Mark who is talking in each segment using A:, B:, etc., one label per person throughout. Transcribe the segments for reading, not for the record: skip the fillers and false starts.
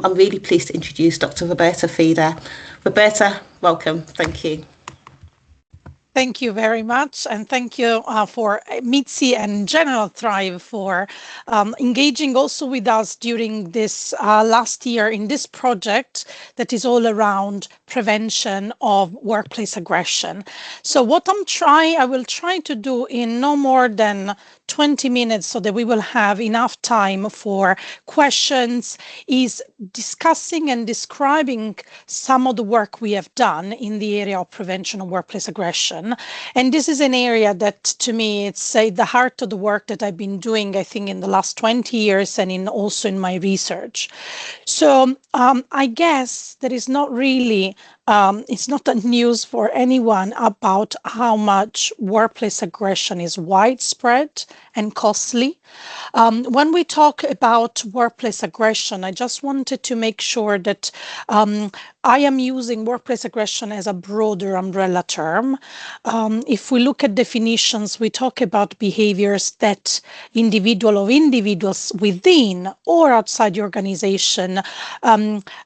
A: I'm really pleased to introduce Dr. Roberta Fida. Roberta, welcome. Thank you.
B: Thank you very much, and thank you for Mitzi and General Thrive for engaging also with us during this last year in this project that is all around prevention of workplace aggression. So what I will try to do in no more than 20 minutes so that we will have enough time for questions is discussing and describing some of the work we have done in the area of prevention of workplace aggression. And this is an area that, to me, it's the heart of the work that I've been doing, I think, in the last 20 years and also in my research. So I guess there is not really it's not a news for anyone about how much workplace aggression is widespread and costly. When we talk about workplace aggression, I just wanted to make sure that I am using workplace aggression as a broader umbrella term. If we look at definitions, we talk about behaviors that individuals within or outside the organization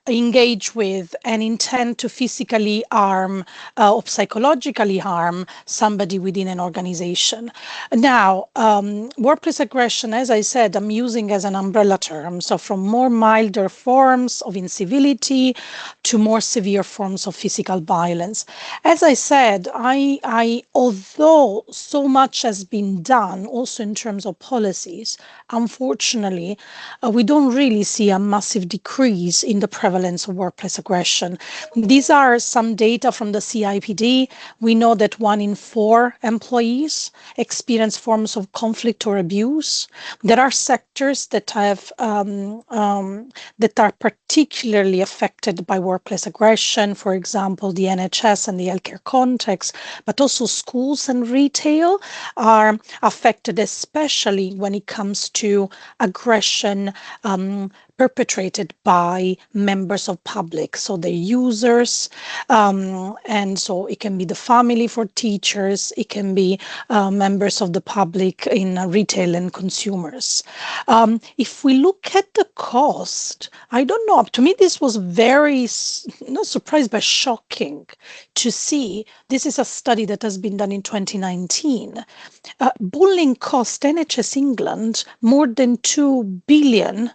B: engage with and intend to physically harm or psychologically harm somebody within an organization. Now, workplace aggression, as I said, I'm using as an umbrella term. So from more milder forms of incivility to more severe forms of physical violence. As I said, although so much has been done also in terms of policies, unfortunately, we don't really see a massive decrease in the prevalence of workplace aggression. These are some data from the CIPD. We know that 1 in 4 employees experience forms of conflict or abuse. There are sectors that have that are particularly affected by workplace aggression, for example, the NHS and the healthcare context, but also schools and retail are affected, especially when it comes to aggression perpetrated by members of public, so the users, and so it can be the family for teachers, it can be members of the public in retail and consumers. If we look at the cost, I don't know, to me this was very, not surprised, but shocking to see. This is a study that has been done in 2019. Bullying cost NHS England more than £2 billion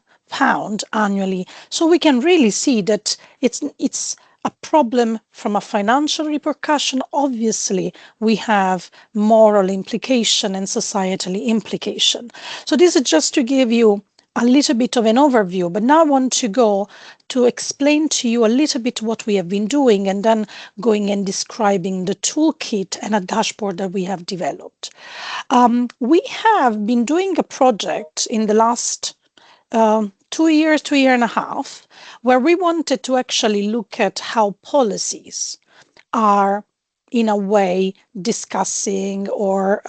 B: annually. So we can really see that it's a problem from a financial repercussion. Obviously, we have moral implication and societal implication. So this is just to give you a little bit of an overview, but now I want to go to explain to you a little bit what we have been doing and then going and describing the toolkit and a dashboard that we have developed. We have been doing a project in the last 2 years, 2 years and a half, where we wanted to actually look at how policies are in a way discussing or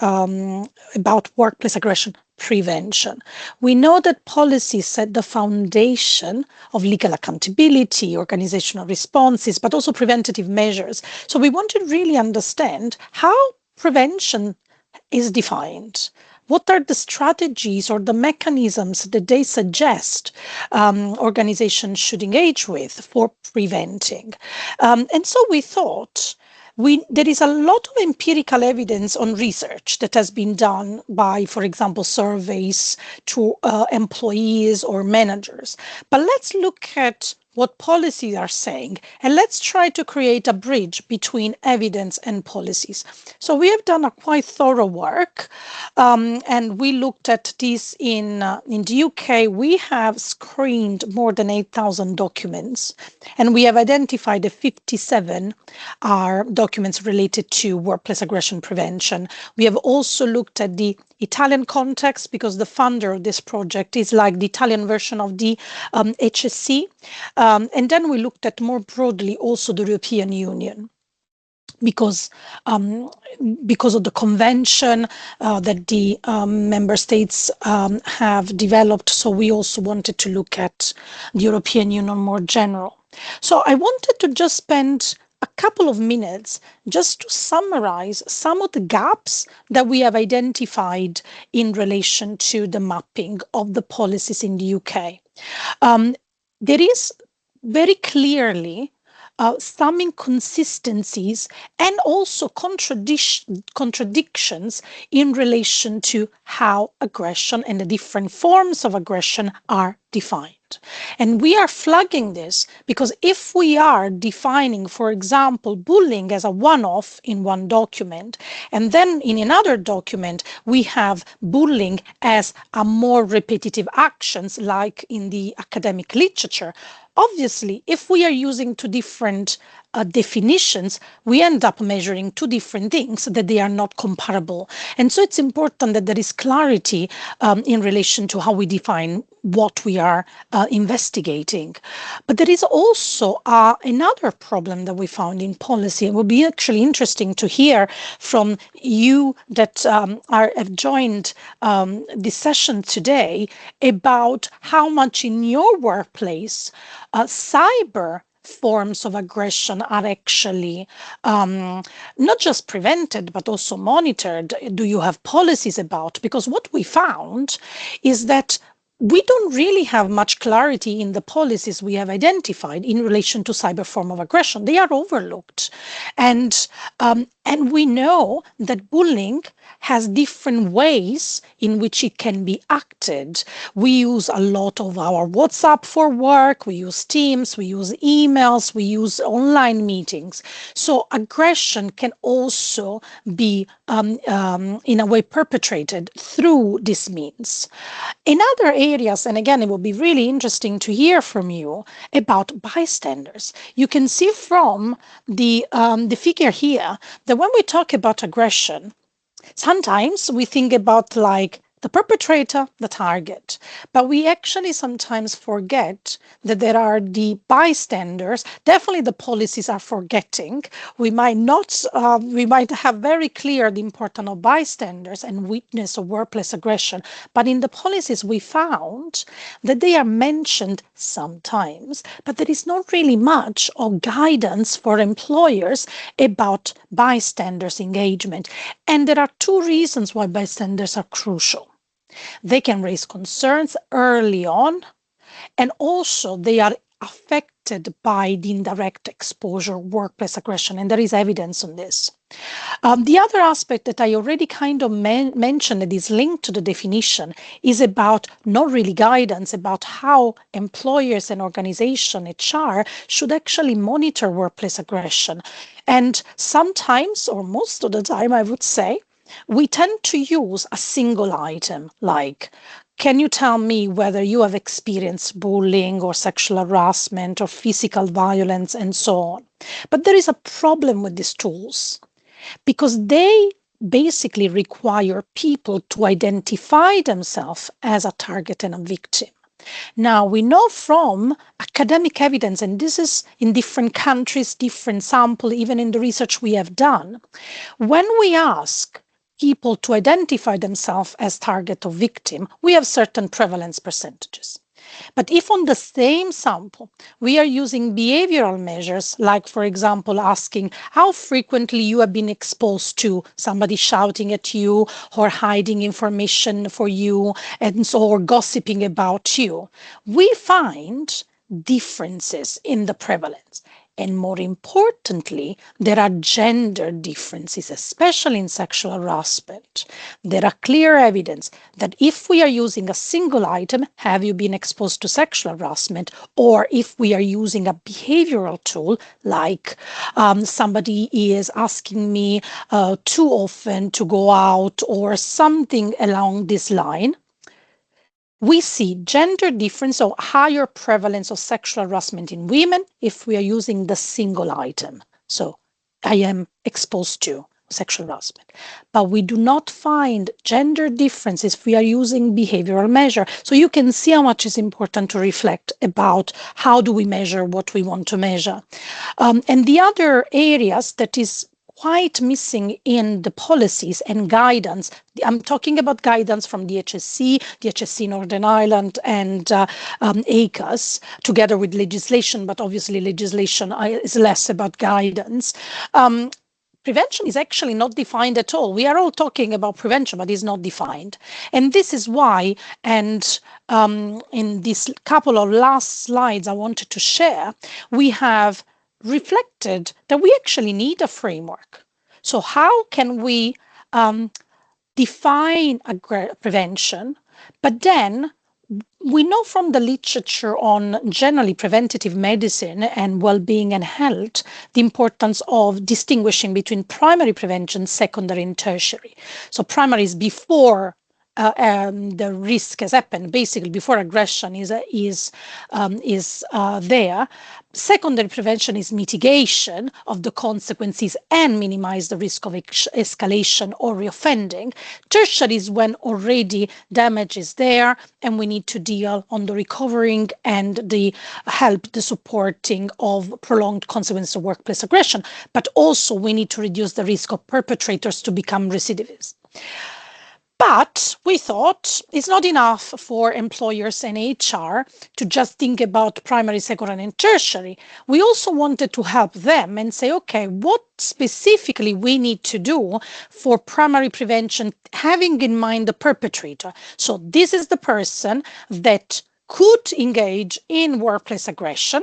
B: about workplace aggression prevention. We know that policies set the foundation of legal accountability, organizational responses, but also preventative measures. So we want to really understand how prevention is defined. What are the strategies or the mechanisms that they suggest organizations should engage with for preventing? And so we thought there is a lot of empirical evidence on research that has been done by, for example, surveys to employees or managers. But let's look at what policies are saying, and let's try to create a bridge between evidence and policies. So we have done a quite thorough work, and we looked at this in the UK. We have screened more than 8,000 documents, and we have identified that 57 are documents related to workplace aggression prevention. We have also looked at the Italian context, because the funder of this project is like the Italian version of the HSC. And then we looked at more broadly also the European Union, because of the convention that the member states have developed. So we also wanted to look at the European Union more general. So I wanted to just spend a couple of minutes just to summarize some of the gaps that we have identified in relation to the mapping of the policies in the UK. There is very clearly some inconsistencies and also contradictions in relation to how aggression and the different forms of aggression are defined. And we are flagging this because if we are defining, for example, bullying as a one-off in one document, and then in another document we have bullying as a more repetitive actions like in the academic literature, obviously, if we are using two different definitions, we end up measuring two different things that they are not comparable. And so it's important that there is clarity in relation to how we define what we are investigating. But there is also another problem that we found in policy. It would be actually interesting to hear from you that have joined this session today about how much in your workplace cyber forms of aggression are actually not just prevented, but also monitored. Do you have policies about? Because what we found is that we don't really have much clarity in the policies we have identified in relation to cyber form of aggression. They are overlooked. And we know that bullying has different ways in which it can be acted. We use a lot of our WhatsApp for work, we use Teams, we use emails, we use online meetings. So aggression can also be in a way perpetrated through this means. In other areas, and again, it will be really interesting to hear from you about bystanders. You can see from the figure here that when we talk about aggression, sometimes we think about like the perpetrator, the target, but we actually sometimes forget that there are the bystanders. Definitely the policies are forgetting. We might not, we might have very clear the importance of bystanders and witness of workplace aggression, but in the policies we found that they are mentioned sometimes, but there is not really much of guidance for employers about bystanders engagement. And there are two reasons why bystanders are crucial. They can raise concerns early on, and also they are affected by the indirect exposure of workplace aggression, and there is evidence on this. The other aspect that I already kind of mentioned that is linked to the definition is about not really guidance about how employers and organization HR should actually monitor workplace aggression. And sometimes, or most of the time, I would say, we tend to use a single item like, can you tell me whether you have experienced bullying or sexual harassment or physical violence and so on? But there is a problem with these tools because they basically require people to identify themselves as a target and a victim. Now, we know from academic evidence, and this is in different countries, different sample, even in the research we have done, when we ask people to identify themselves as target or victim, we have certain prevalence percentages. But if on the same sample, we are using behavioral measures, like, for example, asking how frequently you have been exposed to somebody shouting at you or hiding information for you, and so, or gossiping about you, we find differences in the prevalence. And more importantly, there are gender differences, especially in sexual harassment. There are clear evidence that if we are using a single item, have you been exposed to sexual harassment, or if we are using a behavioral tool, like somebody is asking me too often to go out or something along this line, we see gender difference or higher prevalence of sexual harassment in women if we are using the single item. So I am exposed to sexual harassment. But we do not find gender differences if we are using behavioral measure. So you can see how much is important to reflect about how do we measure what we want to measure. And the other areas that is quite missing in the policies and guidance. I'm talking about guidance from the HSC Northern Ireland, and ACAS, together with legislation, but obviously legislation is less about guidance. prevention is actually not defined at all. We are all talking about prevention, but it's not defined. And this is why, and in this couple of last slides I wanted to share, we have reflected that we actually need a framework. So how can we define prevention, but then we know from the literature on generally preventative medicine and well-being and health the importance of distinguishing between primary prevention, secondary, and tertiary. So primary is before the risk has happened, basically before aggression is there. Secondary prevention is mitigation of the consequences and minimize the risk of escalation or reoffending. Tertiary is when already damage is there and we need to deal on the recovering and the supporting of prolonged consequences of workplace aggression. But also we need to reduce the risk of perpetrators to become recidivists. But we thought it's not enough for employers and HR to just think about primary, secondary, and tertiary. We also wanted to help them and say, okay, what specifically we need to do for primary prevention, having in mind the perpetrator. So this is the person that could engage in workplace aggression.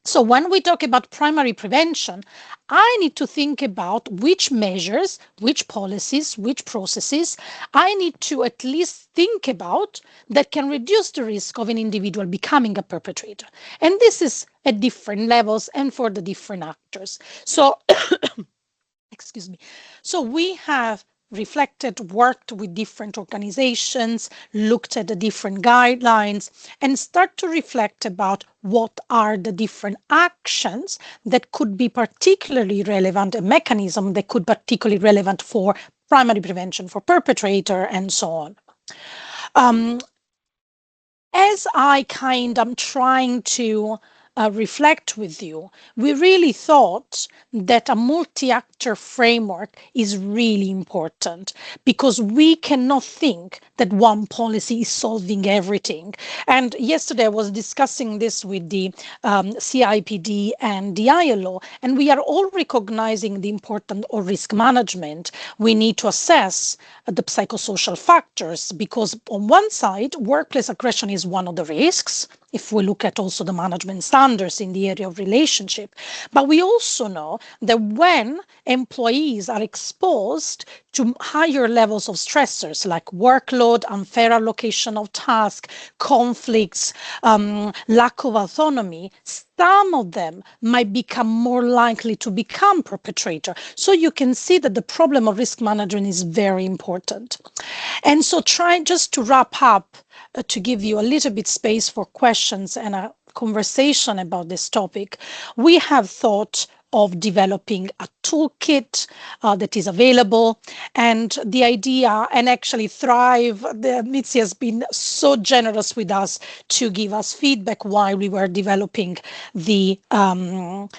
B: So when we talk about primary prevention, I need to think about which measures, which policies, which processes I need to at least think about that can reduce the risk of an individual becoming a perpetrator. And this is at different levels and for the different actors. So, excuse me. So we have reflected, worked with different organizations, looked at the different guidelines, and start to reflect about what are the different actions that could be particularly relevant, a mechanism that could be particularly relevant for primary prevention, for perpetrator, and so on. As I am trying to reflect with you, we really thought that a multi-actor framework is really important because we cannot think that one policy is solving everything. And yesterday I was discussing this with the CIPD and the ILO, and we are all recognizing the importance of risk management. We need to assess the psychosocial factors because on one side, workplace aggression is one of the risks, if we look at also the management standards in the area of relationship. But we also know that when employees are exposed to higher levels of stressors like workload, unfair allocation of tasks, conflicts, lack of autonomy, some of them might become more likely to become perpetrator. So you can see that the problem of risk management is very important. And so try just to wrap up, to give you a little bit space for questions and a conversation about this topic, we have thought of developing a toolkit that is available, and the idea, and actually Thrive, Mitzi has been so generous with us to give us feedback while we were developing the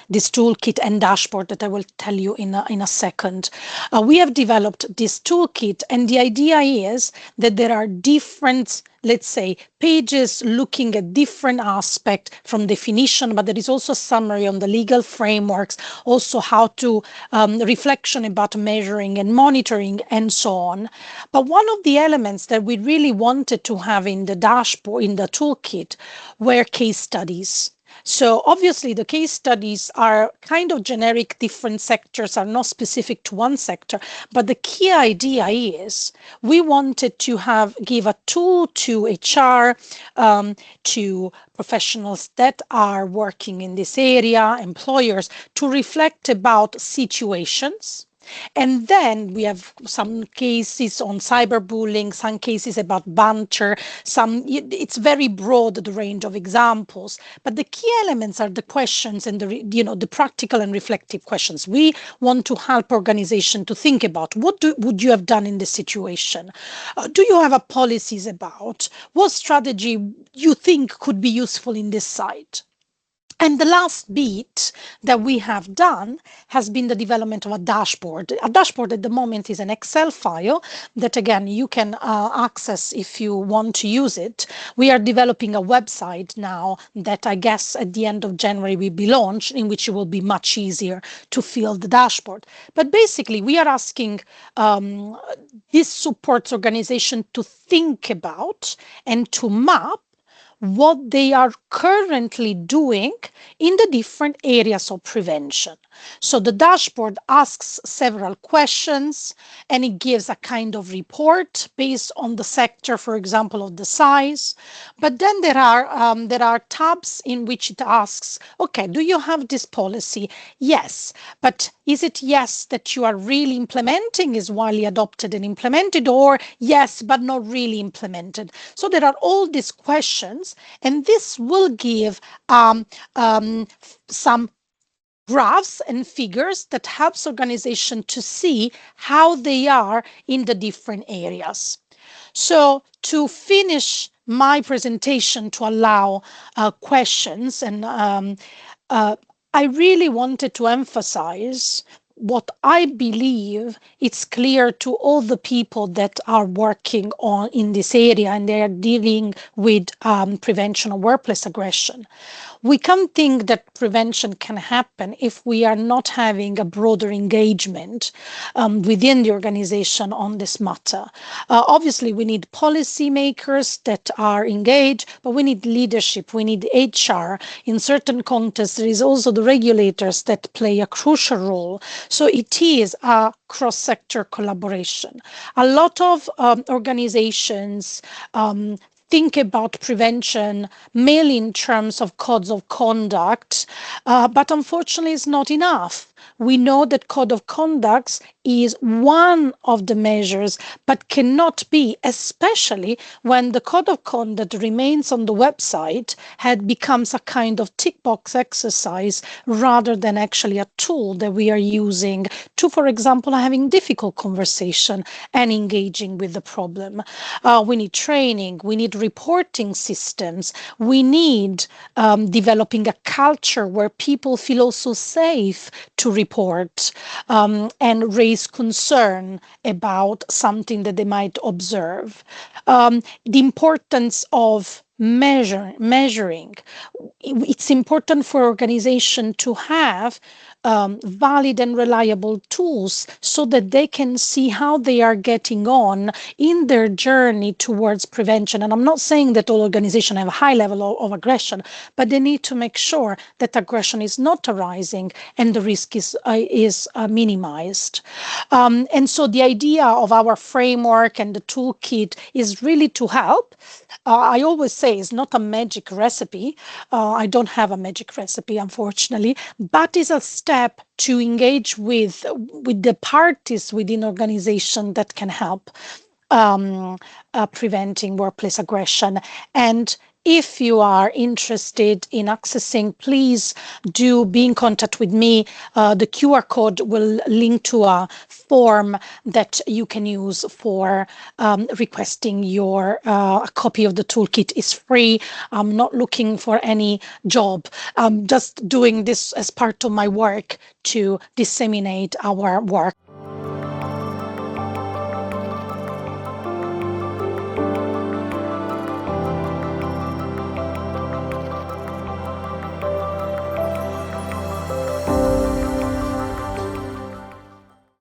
B: this toolkit and dashboard that I will tell you in a second. We have developed this toolkit, and the idea is that there are different, let's say, pages looking at different aspects from definition, but there is also a summary on the legal frameworks, also how to reflection about measuring and monitoring and so on. But one of the elements that we really wanted to have in the dashboard, in the toolkit, were case studies. So obviously the case studies are kind of generic, different sectors are not specific to one sector, but the key idea is we wanted to give a tool to HR, to professionals that are working in this area, employers, to reflect about situations. And then we have some cases on cyberbullying, some cases about banter, it's very broad, the range of examples, but the key elements are the questions and the practical and reflective questions. We want to help organizations to think about what would you have done in this situation? Do you have a policies about what strategy you think could be useful in this site? And the last bit that we have done has been the development of a dashboard. A dashboard at the moment is an Excel file that, again, you can access if you want to use it. We are developing a website now that I guess at the end of January will be launched, in which it will be much easier to fill the dashboard. But basically, we are asking this support organization to think about and to map what they are currently doing in the different areas of prevention. So the dashboard asks several questions and it gives a kind of report based on the sector, for example, of the size. But then there are tabs in which it asks, okay, do you have this policy? Yes, but is it yes that you are really implementing, is widely adopted and implemented, or yes, but not really implemented? So there are all these questions, and this will give some graphs and figures that helps organization to see how they are in the different areas. So to finish my presentation, to allow questions, and I really wanted to emphasize what I believe it's clear to all the people that are working on in this area and they are dealing with prevention of workplace aggression. We can't think that prevention can happen if we are not having a broader engagement within the organization on this matter. Obviously, we need policymakers that are engaged, but we need leadership, we need HR. In certain contexts, there is also the regulators that play a crucial role. So it is a cross-sector collaboration. A lot of organizations think about prevention mainly in terms of codes of conduct, but unfortunately it's not enough. We know that code of conduct is one of the measures, but cannot be, especially when the code of conduct remains on the website, becomes a kind of tick box exercise rather than actually a tool that we are using to, for example, having difficult conversation and engaging with the problem. We need training, we need reporting systems, we need developing a culture where people feel also safe to report and raise concern about something that they might observe. The importance of measuring. It's important for organization to have valid and reliable tools so that they can see how they are getting on in their journey towards prevention. And I'm not saying that all organizations have a high level of aggression, but they need to make sure that aggression is not arising and the risk is minimized. And so the idea of our framework and the toolkit is really to help. I always say it's not a magic recipe. I don't have a magic recipe, unfortunately, but it's a step to engage with the parties within organization that can help preventing workplace aggression. And if you are interested in accessing, please do be in contact with me. The QR code will link to a form that you can use for requesting your a copy of the toolkit. Is free. I'm not looking for any job. I'm just doing this as part of my work to disseminate our work.